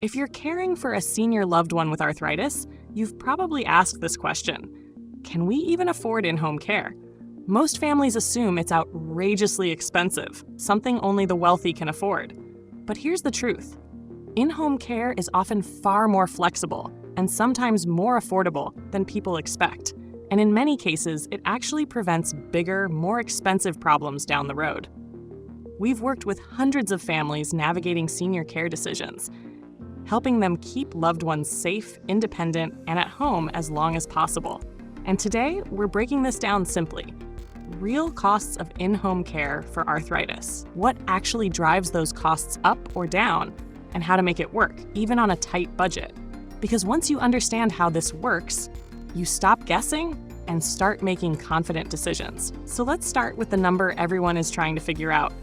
If you're caring for a senior loved one with arthritis, you've probably asked this question: can we even afford in-home care? Most families assume it's outrageously expensive, something only the wealthy can afford. But here's the truth. In-home care is often far more flexible and sometimes more affordable than people expect. And in many cases, it actually prevents bigger, more expensive problems down the road. We've worked with hundreds of families navigating senior care decisions, helping them keep loved ones safe, independent, and at home as long as possible. And today, we're breaking this down simply. Real costs of in-home care for arthritis. What actually drives those costs up or down, and how to make it work, even on a tight budget. Because once you understand how this works, you stop guessing and start making confident decisions. So let's start with the number everyone is trying to figure out.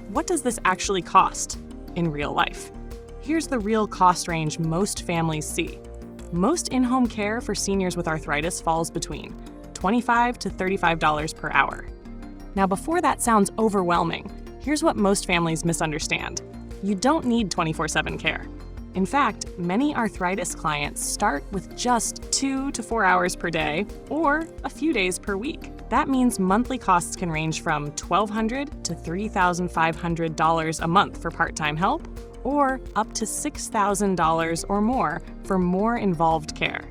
What does this actually cost in real life? Here's the real cost range most families see. Most in-home care for seniors with arthritis falls between $25 to $35 per hour. Now, before that sounds overwhelming, here's what most families misunderstand. You don't need 24/7 care. In fact, many arthritis clients start with just 2 to 4 hours per day or a few days per week. That means monthly costs can range from $1,200 to $3,500 a month for part-time help, or up to $6,000 or more for more involved care.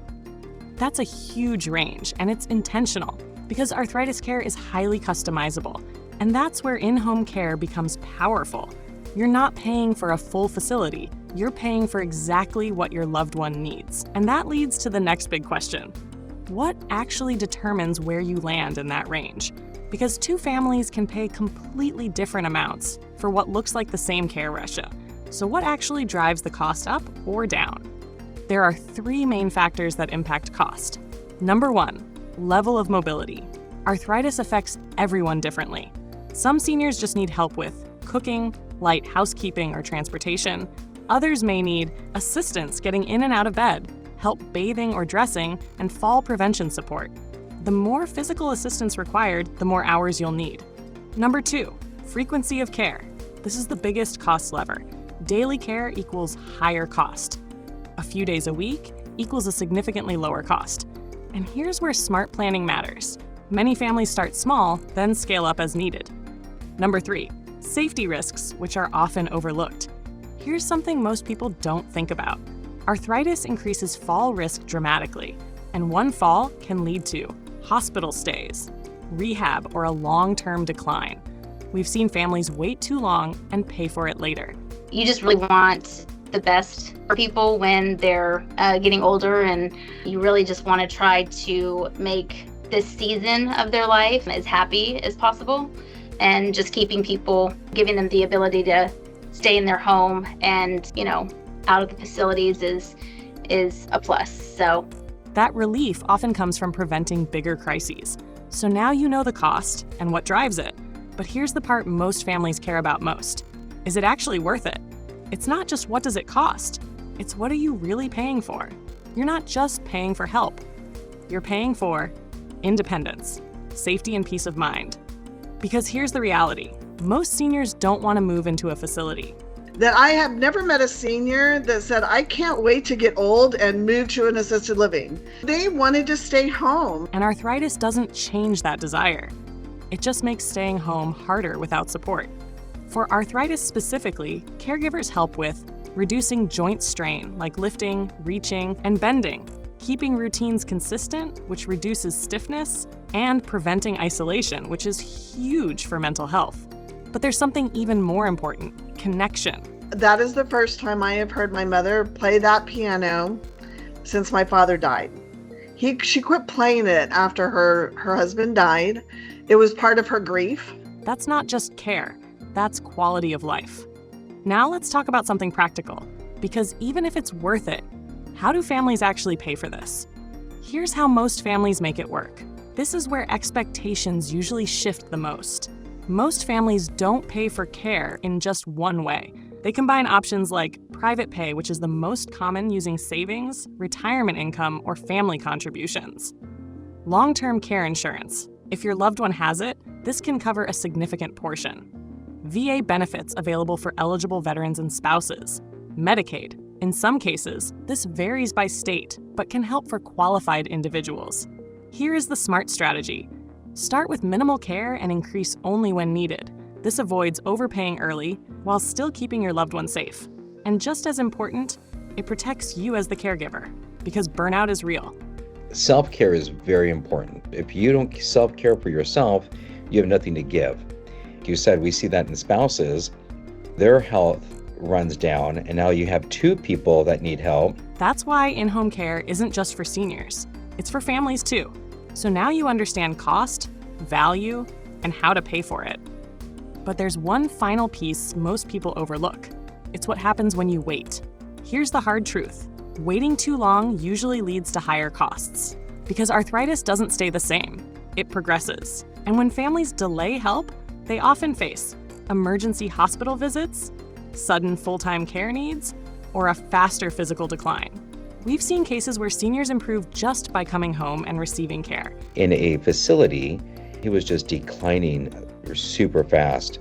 That's a huge range, and it's intentional because arthritis care is highly customizable, and that's where in-home care becomes powerful. You're not paying for a full facility, you're paying for exactly what your loved one needs. And that leads to the next big question. What actually determines where you land in that range? Because two families can pay completely different amounts for what looks like the same care ratio. So what actually drives the cost up or down? There are three main factors that impact cost. Number one, level of mobility. Arthritis affects everyone differently. Some seniors just need help with cooking, light housekeeping, or transportation. Others may need assistance getting in and out of bed, help bathing or dressing, and fall prevention support. The more physical assistance required, the more hours you'll need. Number two, frequency of care. This is the biggest cost lever. Daily care equals higher cost. A few days a week equals a significantly lower cost. And here's where smart planning matters. Many families start small, then scale up as needed. Number three, safety risks, which are often overlooked. Here's something most people don't think about. Arthritis increases fall risk dramatically, and one fall can lead to hospital stays, rehab, or a long-term decline. We've seen families wait too long and pay for it later. You just really want the best for people when they're getting older, and you really just want to try to make this season of their life as happy as possible, and just keeping people, giving them the ability to stay in their home and, out of the facilities is a plus. So that relief often comes from preventing bigger crises. So now you know the cost and what drives it. But here's the part most families care about most. Is it actually worth it? It's not just what does it cost, it's what are you really paying for? You're not just paying for help. You're paying for independence, safety, and peace of mind. Because here's the reality. Most seniors don't want to move into a facility. That I have never met a senior that said, I can't wait to get old and move to an assisted living. They wanted to stay home. And arthritis doesn't change that desire. It just makes staying home harder without support. For arthritis specifically, caregivers help with reducing joint strain, like lifting, reaching, and bending, keeping routines consistent, which reduces stiffness, and preventing isolation, which is huge for mental health. But there's something even more important: connection. That is the first time I have heard my mother play that piano since my father died. She quit playing it after her husband died. It was part of her grief. That's not just care, that's quality of life. Now let's talk about something practical, because even if it's worth it, how do families actually pay for this? Here's how most families make it work. This is where expectations usually shift the most. Most families don't pay for care in just one way. They combine options like private pay, which is the most common, using savings, retirement income, or family contributions. Long-term care insurance. If your loved one has it, this can cover a significant portion. VA benefits available for eligible veterans and spouses. Medicaid, In some cases, this varies by state, but can help for qualified individuals. Here is the smart strategy. Start with minimal care and increase only when needed. This avoids overpaying early while still keeping your loved one safe. And just as important, it protects you as the caregiver, because burnout is real. Self-care is very important. If you don't self-care for yourself, you have nothing to give. You said we see that in spouses. Their health runs down, and now you have two people that need help. That's why in-home care isn't just for seniors. It's for families too. So now you understand cost, value, and how to pay for it. But there's one final piece most people overlook. It's what happens when you wait. Here's the hard truth. Waiting too long usually leads to higher costs, because arthritis doesn't stay the same. It progresses. And when families delay help, they often face emergency hospital visits, sudden full-time care needs, or a faster physical decline. We've seen cases where seniors improve just by coming home and receiving care. In a facility, he was just declining super fast.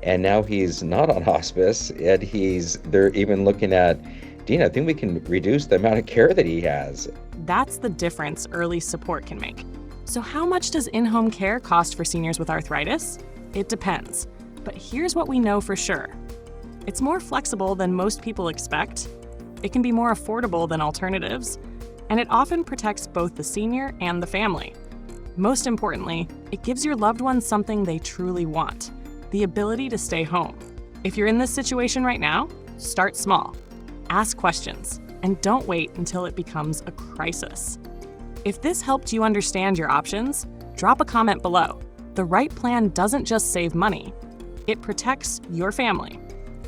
And now he's not on hospice, and they're even looking at, Dean, I think we can reduce the amount of care that he has. That's the difference early support can make. So how much does in-home care cost for seniors with arthritis? It depends. But here's what we know for sure. It's more flexible than most people expect. It can be more affordable than alternatives, and it often protects both the senior and the family. Most importantly, it gives your loved ones something they truly want, the ability to stay home. If you're in this situation right now, start small. Ask questions, and don't wait until it becomes a crisis. If this helped you understand your options, drop a comment below. The right plan doesn't just save money, it protects your family.